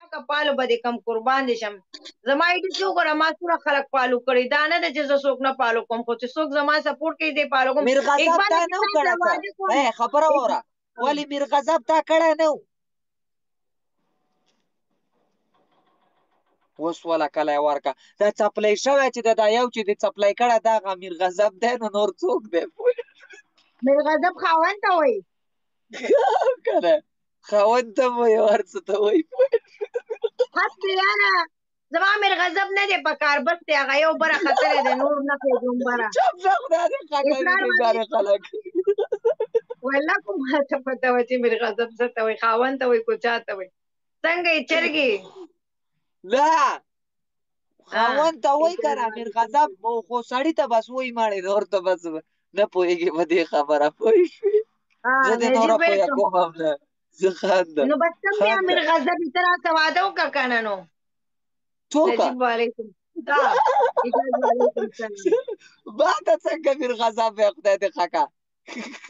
پاکه پالو به دې کم قربان دې شم زما ایډي کې وګوره ما څومره خلک پالو کړي دا نه ده چې زه څوک نه پالو کوم خو چې څوک زما سپورټ کوي دې پالو کوم میر غضب اقبال تا نه و کړه ته خبره واوره ولې میر غضب تا کړی نه و اوس ولا کلی ورکه دا څپلی شوی چې دا یو چې د څپلی کړی دا هغه میر غضب دی نو نور څوک دی میر غضب خاوند ته وایي کنه خاوند ته وایي هر څه ته وایي حد دی یاره زما میر غضب نه دی په کار بس دی هغه یو بره ختلی دی نور نه پرېږدم بره چپ شه خدای دې ښه کوي بیګانې خلک والله کوم ته پته وه چې میر غضب څه ته وایي خاوند ته وایي که چا ته وایي څنګه یې چرګې نه خاوند ته وایي که نه میر غضب خو سړي ته بس وایي ماړې نور ته بس نه پوهېږي په دې خبره پوه شوې زه دې نوره پوهه کوم هم نه زه خاندم نو بس ته بیا میر غضب یې ته راته واده وکړه که نه نو څوکه نجیب وعلیکم ما ته څنګه میر غضب وی خدای دې ښه کړه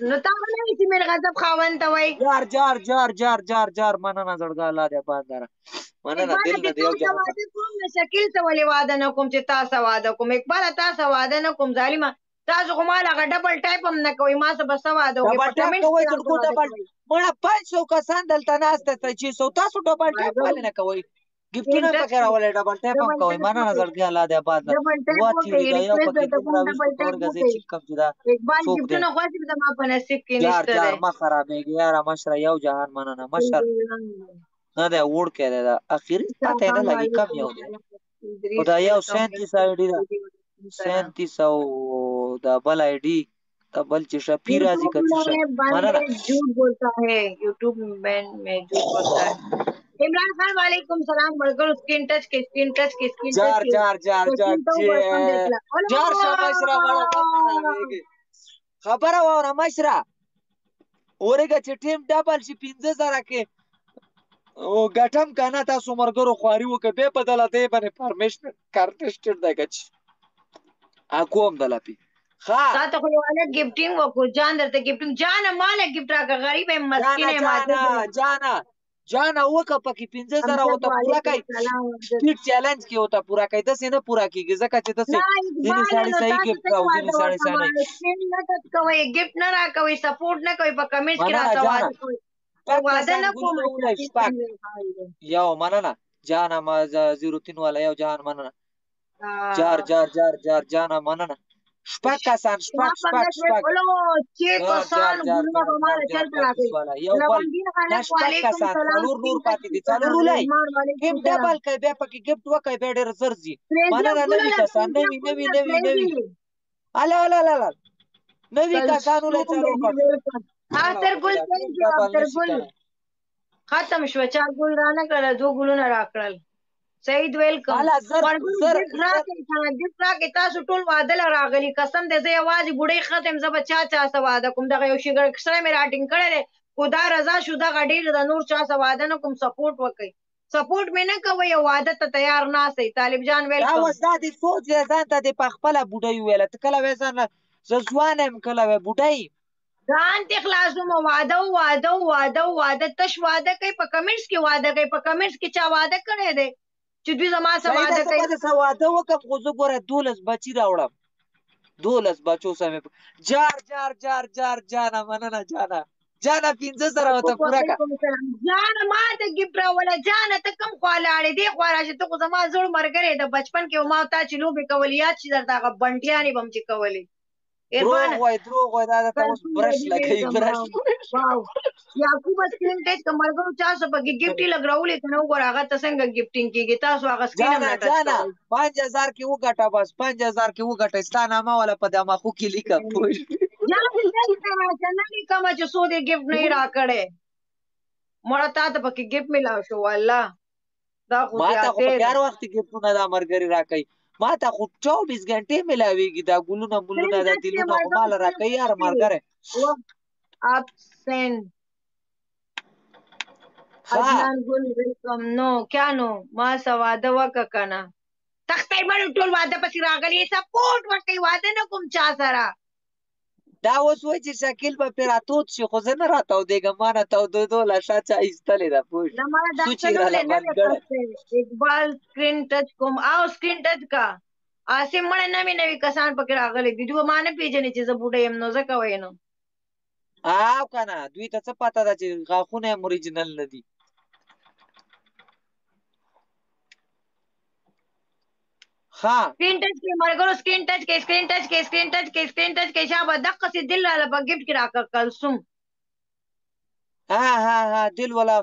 نو تا به نه وایي چې میر غضب خاوند ته وایي جار جار جار جار جار جار مننه زړګا الله دې باندې مننه دل نه دی یو جواب واده کوم نه شکیل ته ولې واده نه کوم چې تاسو واده کوم اقباله تاسو واده نه کوم ظالمه تاسو خو ما هغه ډبل ټایپ هم نه کوئ ما څه به څه واده وکړئ ډبل ټایپ کوئ ترکو ډبل مړه 500 کسان دلته ناسته ته 600 تاسو ډبل ټایپ ولې نه کوئ ګفټونه پکې راولئ ډبل ټایپ هم کوئ مننه زړګي الله دې آباد وتی دا یو پکې دومره ویسته ورګځي چې کم جدا اقبال ګفټونه خوښ دي زما په نصیب کې یار نشته یار ما خرابېږي یاره مشره یو جهان مننه مشر نه دی وړ کې دی دا اخري پته نه لګي کم یو دی خدا یو 37 آیډي دا 3700 دا بل آیډي دا بل چې شفی راځي کته مننه جھوٹ بولتا ہے یوٹیوب میں جھوٹ بولتا ہے عمران خان وعلیکم سلام ملګر سکرین ټچ کې سکرین ټچ کې سکرین ټچ جار جار جار جار جار شمشره مړه خبره وره مشره اورګه چې ټیم ډبل شي 15000 کې او ګټم کنه تاسو مرګرو خواري وکړه به بدل دی باندې پرمیشن کارټسټ دی گچ اكوم دلپی ها تا ته خو یوانه گیفټینګ وکړو جان درته گیفټینګ جان مال گیفټ راکړه غریب هم مسکین هم جانا وکه پکې 15000 وته پورا کوي سپیډ چیلنج کې وته پورا کوي د سینه پورا کیږي ځکه چې د سینه ساړي صحیح کې راو ځینې ساړي ساړي نه تک کوي گیفت نه را کوي سپورټ نه کوي په کمنټس کې راته واده نه کوم یو مننه جانا ما 03 والا یو جان مننه جار جار جار جار جانا مننه شپک کسان شپک چې کسان ګورنه به مال چلته راځي یو بل شپک کسان څلور نور پاتې دي څلور ولای ګیم ډبل کوي بیا پکې ګفت وکړي بیا ډېر زر زی مننه نوی کسان نوی الا لا لا لا نوی کسان ولای څلور اختر ګل ختم شو چا ګل را نه کړل دو ګلونه را کړل سعید ویلکم ګفت راکې تاسو ټول واده له راغلي قسم دې زه یوازې بوډۍ ختم زه به چا څه واده کوم دغه یو شګر سره مې راټینګ کړی دی خو دا رضا شو دغه ډېر د نور چا څه واده نه کوم سپورټ وکړئ سپورټ مې نه کوئ او واده ته تیار ناستئ طالب جان ویلکم اوس دا دې سوچ دی ځان ته دې په خپله بوډۍ وویله ته کله وایې ځان زه ځوان یم کله وایې بوډۍ ځان دې خلاصوم واده تش واده کوي په کمنټس کې واده کوي په کمنټس کې چا واده کړی دی چې دوی زما څه واده کوي څه واده وکړم خو زه ګوره 12 بچي راوړم 12 بچو سمې جار جار جار جار جانا مننه جانا 15000 وته پوره کا جانا ما ته ګفټ راوړه جانا ته کوم خوا لاړې دی خوا راشه ته خو زما زوړ مرګرې د بچپن کې ما تا چې لوبې کولې یاد شي درته هغه بنټیانې به م چې کولې دروغ وای دا ته اوس برش لګوي برش یعقوب سکرین ټچ کمرګرو تاسو پکې ګفټي لګراولې ته نو ګور هغه څنګه ګفټینګ کیږي تاسو هغه سکرین نه ټچ 5000 کې وګټه بس 5000 کې وګټه ستانه ما ولا په دمه خو کې لیکه پوه یا دې ته نه کوم چې سو دې ګفټ نه را کړې مړه تا ته پکې ګفټ ملاو شو والله دا خو ما ته خو هر وخت ګفټونه دا مرګري راکې ما ته خو 24 غنټې ملاويږي دا ګلونه دا دلونه خو مال راکې یار مرګره ابسن عدنان ګل ویلکم نو کیا نو ما سواده وکا کنه تختای باندې ټول واده پسې راغلي سپورټ ورکې واده نه کوم چا سره دا اوس وایي چې شکیل به پرې راتود شي خو زه نه راتودېږم ما نه تودېدو له شا چا ایستلې ده پوه نه ما دا سوچ څه یې نوم راله دی نه بند دی کړی کستی اقبال سکرین ټچ کوم او سکرین ټچ کا عاصم مړه نوي کسان پکې راغلي دي دوی ما نه پېژني چې زه بوډۍ یم نو ځکه وینم او که نه دوی ته څه پته ده چې غاښونه یې اوریجنل نه دي ها سکرین ټچ کې ملګرو سکرین ټچ کې سکرین ټچ کې سکرین ټچ کې سکرین ټچ کې شابه دقسې دل راله په ګفټ کې راکړه کلثوم ها دل ولا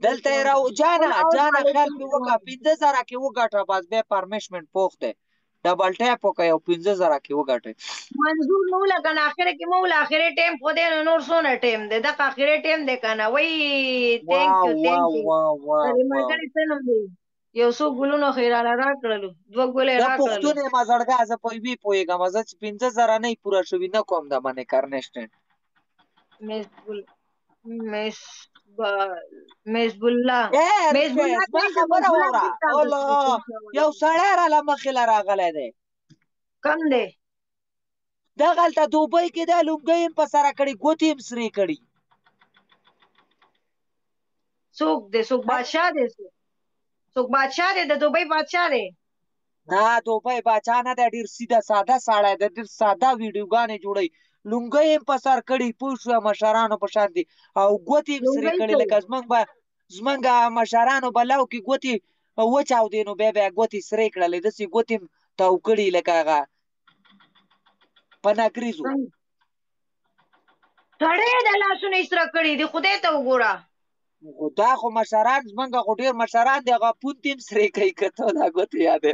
دلته یې راو جانه خیال پې وکړه 50,000 کې وګټه بس بیا پرمیشمنټ پوخ دی ډبل ټیپ وکړه یو 50,000 کې وګټئ منظور نو لکه نه اخره کې مو اخره ټیم خو دی نو نور څونه ټیم دی دغه اخره ټیم دی که نه وایي تھینک یو سړي ملګري څه نوم دی یو څو ګلونه خو یې راله راکړلو 2 ګله یې زه راکړلو پښتون یم زړګه زه په یوې پوهېږم زه چې 50,000 نه پوره شوي نه کوم د باندې کرنشټن مصب الله ما خبره واوره الله یو سړی راله مخې له راغلی دی کم دی دغلته دوبۍ کې دا لونګۍ هم په سره کړي ګوتې هم سرې کړي څوک دی څوک بادشاه دی څوک بادشاه دی د دوبۍ بادشاه دی نه دوبۍ باچا نه دی ډېر سیده ساده سړی دی ډېر ساده ویډیوګانې جوړوي لونګۍ هم په سر کړي پوه شوه مشرانو په شان دي او ګوتې هم سرې کړي لکه زمونږ مشرانو به لو کې ګوتې وچاودې نو بیا بیا ګوتې سرې کړلې داسې ګوتې هم تاو کړي لکه هغه په نکریزو سړی د لاسونه یې سره کړي دي خدای ته وګوره دا خو مشران زمونږ خو ډېر مشران دي هغه پونتې هم سرې کوي که ته دا ګوتې یادې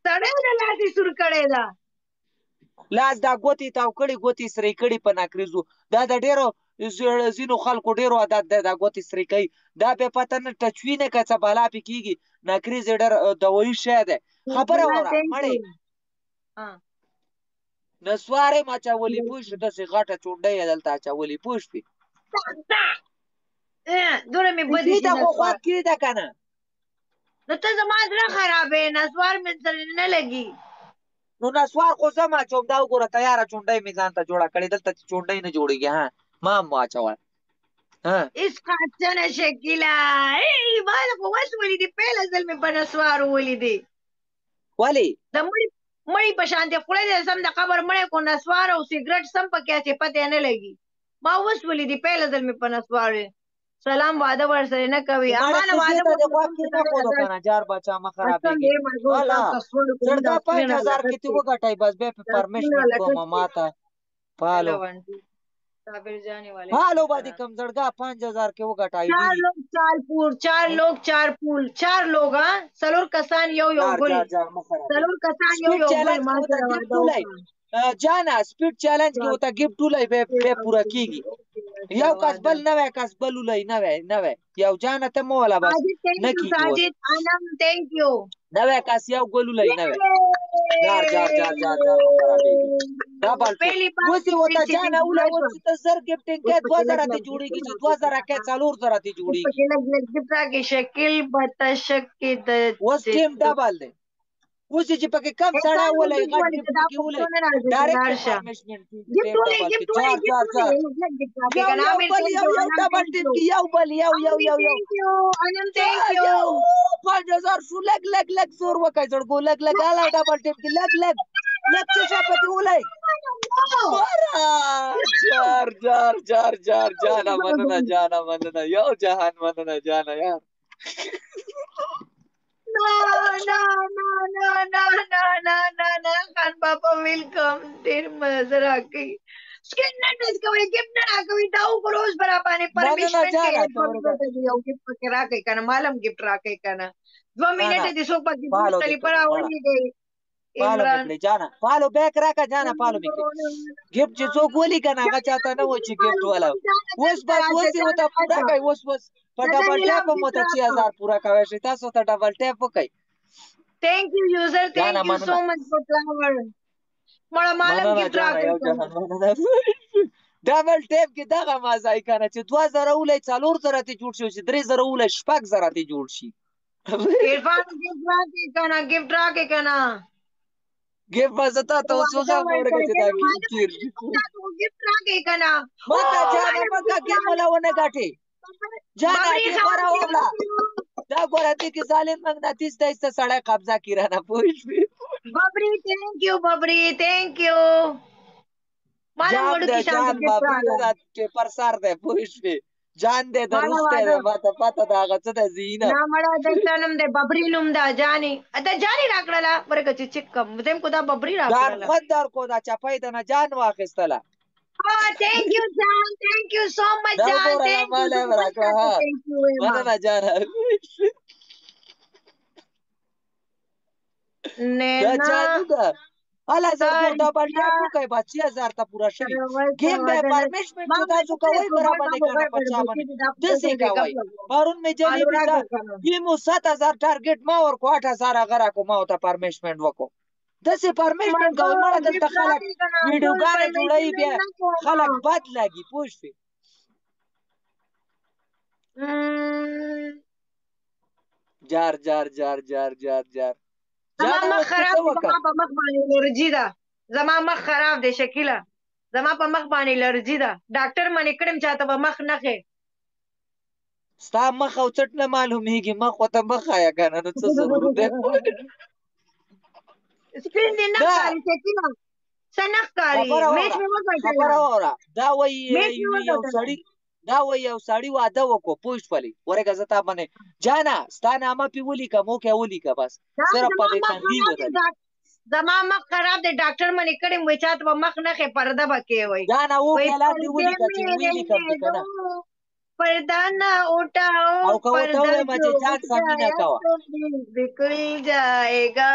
سړی د لاس یې سور کړی ده لاس دا ګوتې تاو کړي ګوتې سرې کړي په نکریزو دا د ډېرو ځینو خلکو ډېرو عادت دی دا ګوتې سرې کوي دا بیا پته نه ټچوي نه که څه بلا پې کېږي نکریز یې ډېر دوایي شی دی خبره واوره مړې نسوارې م اچولي پوه شوې داسې غټه چونډۍ یې دلته اچولي پوه شوې دوره مې بدې دې ته خو خوښ کېده که نه نو ته زما زړه خرابې نسوار مې سره نه لګي نو نسوار خو زه م اچوم دا وګوره تیاره چونډۍ مې ځان ته جوړه کړې دلته چې چونډۍ نه جوړېږي ها ما هم واچوه عشق اچنه شکیله ما خو اوس ولیدې پیله ځل مې په نسوارو ولیدې ولې د مړي په شان دې خوړی دی سم د قبر مړی کو نسوار او سګرټ سم پکې اچې پته نه لګي ما اوس ولیدې پیله ځل مې په نسوارې سلام واده ورسره نه کوي امانه واده جار بچا مخ خرابېږي والا زړګا 5000 کې ته وګټای بس به پرمیشن کوم ماته پالو پالو باندې کم زړګا 5000 کې وګټای دي 4 لوگ ها سلور کسان یو گل سلور کسان یو گل ما جانا سپیډ چیلنج کې وته گیفټ ولای به پورا کیږي یو کس بل نوې کس بل ولای نوې یو جانا ته مو ولا بس نه کیږي ساجد انم ثانک یو نوې کس یو ګل ولای نوې جار ډبل وسی وته جانا ولای وسی ته زر گیفټینګ کې 2000 ته جوړیږي چې 2000 کې 4000 ته جوړیږي گیفټا کې شکل بتشک کې د وس ټیم ډبل دی اوس چې پکې کم سړی ولای غټ کې ولای ډایرکټ پرمیشن گیفټ ولای یو ډبل ټیم کې یو بل یو انم ثانک یو 5000 شو لګ زور وکای زړګو لګ اله ډبل ټیم کې لګ څه شپته ولای جار جانا مننه یو جهان مننه جانا یار نه خان بابا ویلکم ډیر مزه راکړي سکین نه ټچ کوي گیفټ نه راکوي دا وګوروز برا باندې پرمیشن کې یو گیفټ پکې راکړي کنه مالم گیفټ راکړي کنه 2 منټه دې څوک پکې مختلف پر اوري دی پالو میکړي جانا پالو بیک راکا جانا پالو میکړي گیفټ چې څوک ولي کنه هغه چاته نه و چې گیفټ ولا اوس بس وسی وته پورا کوي اوس په ډبل ټیپ مو ته 6000 پورا کوي شي تاسو ته ډبل ټیپ وکړي thank you user thank you so much for flower مړه مالم گیفټ راکړي ډبل ټیپ کې دغه مازای کنه چې 2000 ولې 4000 ته جوړ شي 3000 ولې 6000 ته جوړ شي عرفان گیفټ راکړي کنه ګیف مزه تا ته اوس وخه ورګه چې دا ګیم تیر شي गिफ्ट راکې کنه مکه جانا مکه ګیم ولا ونه غاټي جانا دې خورا ولا دا ګوره دې کې ظالم مغناطیس د ایسته سړی قبضه کیرانه پوښ ببری thank you माला جان وړو دې کې شان جان गिफ्ट بابرینو راغله دا چې پر سر ده پوښ جان دې درسته ده ماته پته دا غڅ ده زینه ना मड़ा दर्शनम दे बबरी नुम दा जानी अता जानी राकड़ला बरे कच्ची चिक्कम देम को दा बबरी دا राकड़ला خود در کو دا چپای د نه جان واخیستله Oh, thank you, John. Thank you so much, دا John. ګوره Thank you ماله so much. راکړه ها Thank you, Emma. مننه جان دا नैना جادو ده هلا زرګر तारी ډبل ټاپ وکای با 6000 ته پورا شوی گیم به پرمیشن جو تاسو کوی برابر نه کنه پچا باندې دسه کوي هارون می جلی بيزا گیمو 7000 ټارګټ ما ور کو 8000 غرا کو ما ته پرمیشن وکړو دسه پرمیشن کوي مړه دلته خلک ویډیوګانې جوړای بیا خلک بد لګي پوښتې جار جار جار جار جار جار زما مخ خراب دی زما په مخ باندې الرجی ده زما مخ خراب دی شکیله زما په مخ باندې الرجی ده ډاکټر منې کړم چاته په مخ نخې ستا مخ او چټ نه معلومیږي مخ وته مخ آیا کنه نو څه ضرورت ده سپین دی نه کاری شکیله سنخ کاری میش مې وګټله خبره وره دا وایي یو سړی دا وایي یو سړی واده وکړو پوښت پلی ورګه زتا باندې جانا ستا نامه پی ولیکه مو کې ولیکه بس صرف په دې تندی ودل زما مخ خراب دی ډاکټر منې کړم وای چاته په مخ نخې پرده بکې وای جانا و کلا دی ولیکه چې ولیکم دې کنه पर्दा ना उठाओ او کو ته ما چې جان سمینه کوا निकल जाएगा